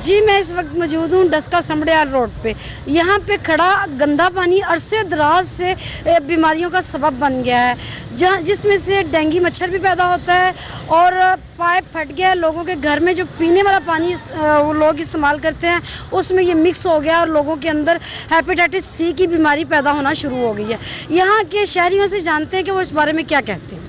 जी मैं इस वक्त मौजूद हूँ डस्का समड़ियाल रोड पे। यहाँ पे खड़ा गंदा पानी अरसे दराज से बीमारियों का सबब बन गया है, जहाँ जिसमें से डेंगू मच्छर भी पैदा होता है और पाइप फट गया है। लोगों के घर में जो पीने वाला पानी वो लोग इस्तेमाल करते हैं उसमें ये मिक्स हो गया और लोगों के अंदर हेपेटाइटिस सी की बीमारी पैदा होना शुरू हो गई है। यहाँ के शहरियों से जानते हैं कि वो इस बारे में क्या कहते हैं।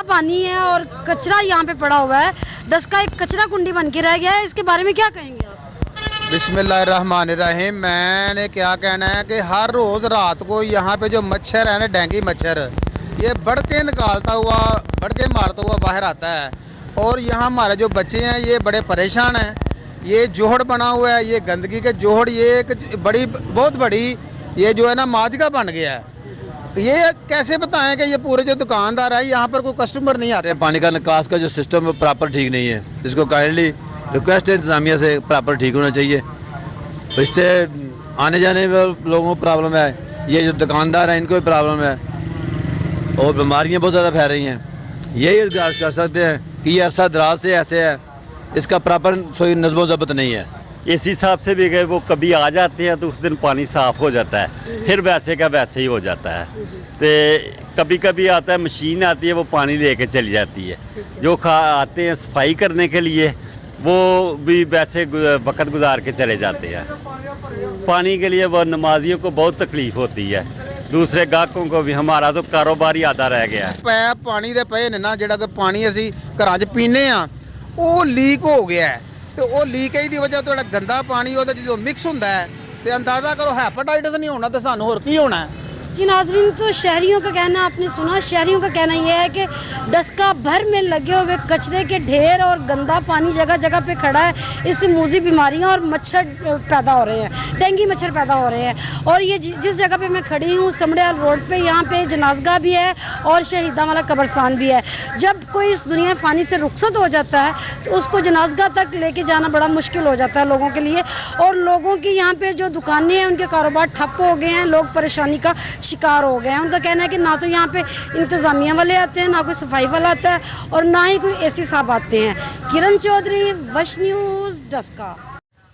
पानी है और कचरा यहाँ पे पड़ा हुआ है, डस्का एक कचरा कुंडी बन के रह गया है, इसके बारे में क्या कहेंगे आप? बिस्मिल्लाहिर्रहमानिर्रहीम। मैंने क्या कहना है कि हर रोज़ रात को यहाँ पे जो मच्छर है ना, डेंगू मच्छर, ये बढ़ के मारता हुआ बाहर आता है और यहाँ हमारे जो बच्चे हैं ये बड़े परेशान हैं। ये जोहड़ बना हुआ है, ये गंदगी के जोहड़, ये एक बहुत बड़ी ये जो है ना माजगा बन गया है। ये कैसे बताएं कि ये पूरे जो दुकानदार है यहाँ पर कोई कस्टमर नहीं आ रहे। पानी का निकास का जो सिस्टम है प्रॉपर ठीक नहीं है, इसको काइंडली रिक्वेस्ट है इंतजामिया से प्रॉपर ठीक होना चाहिए। इससे आने जाने में लोगों को प्रॉब्लम है, ये जो दुकानदार हैं इनको भी प्रॉब्लम है और बीमारियाँ बहुत ज़्यादा फैल रही हैं। यही इल्जाम कर सकते हैं कि ये अरसा दराज से ऐसे है, इसका प्रॉपर कोई नज़्म ज़ब्त नहीं है। इस हिसाब से भी गए वो कभी आ जाते हैं तो उस दिन पानी साफ़ हो जाता है, फिर वैसे का वैसे ही हो जाता है। तो कभी कभी आता है मशीन आती है वो पानी लेके चली जाती है, जो आते हैं सफाई करने के लिए वो भी वैसे वक़्त गुजार के चले जाते हैं। पानी के लिए वो नमाजियों को बहुत तकलीफ़ होती है, दूसरे गाहकों को भी। हमारा तो कारोबार ही आधा रह गया है। पैप पानी दे पए ने ना, ਜਿਹੜਾ ਕਿ ਪਾਣੀ ਅਸੀਂ ਘਰਾਂ 'ਚ ਪੀਂਦੇ ਆ ਉਹ ਲੀਕ ਹੋ ਗਿਆ ਹੈ ਤੇ ਉਹ ਲੀਕੇਜ ਦੀ ਵਜ੍ਹਾ ਤੋਂ ਜਿਹੜਾ ਗੰਦਾ ਪਾਣੀ ਉਹਦੇ 'ਚ ਜਦੋਂ ਮਿਕਸ ਹੁੰਦਾ ਹੈ ਤੇ ਅੰਦਾਜ਼ਾ ਕਰੋ ਹੈਪੇਟਾਈਟਸ ਨਹੀਂ ਹੋਣਾ ਤੇ ਸਾਨੂੰ ਹੋਰ ਕੀ ਹੋਣਾ ਹੈ। जी नाज़रीन, तो शहरियों का कहना आपने सुना। शहरियों का कहना यह है कि डस्का भर में लगे हुए कचरे के ढेर और गंदा पानी जगह जगह पे खड़ा है, इससे मूजी बीमारियां और मच्छर पैदा हो रहे हैं, डेंगू मच्छर पैदा हो रहे हैं। और ये जिस जगह पे मैं खड़ी हूँ समड़ियाल रोड पे, यहाँ पे जनाजगाह भी है और शहीदा वाला कब्रस्तान भी है। जब कोई इस दुनिया फ़ानी से रुखसत हो जाता है तो उसको जनाजगाह तक लेके जाना बड़ा मुश्किल हो जाता है लोगों के लिए। और लोगों की यहाँ पे जो दुकानें हैं उनके कारोबार ठप्प हो गए हैं, लोग परेशानी का शिकार हो गए हैं। उनका कहना है कि ना तो यहाँ पे इंतज़ामिया वाले आते हैं, ना कोई सफाई वाला आता है और ना ही कोई एसी साहब आते हैं। किरण चौधरी, वश न्यूज़, डस्का।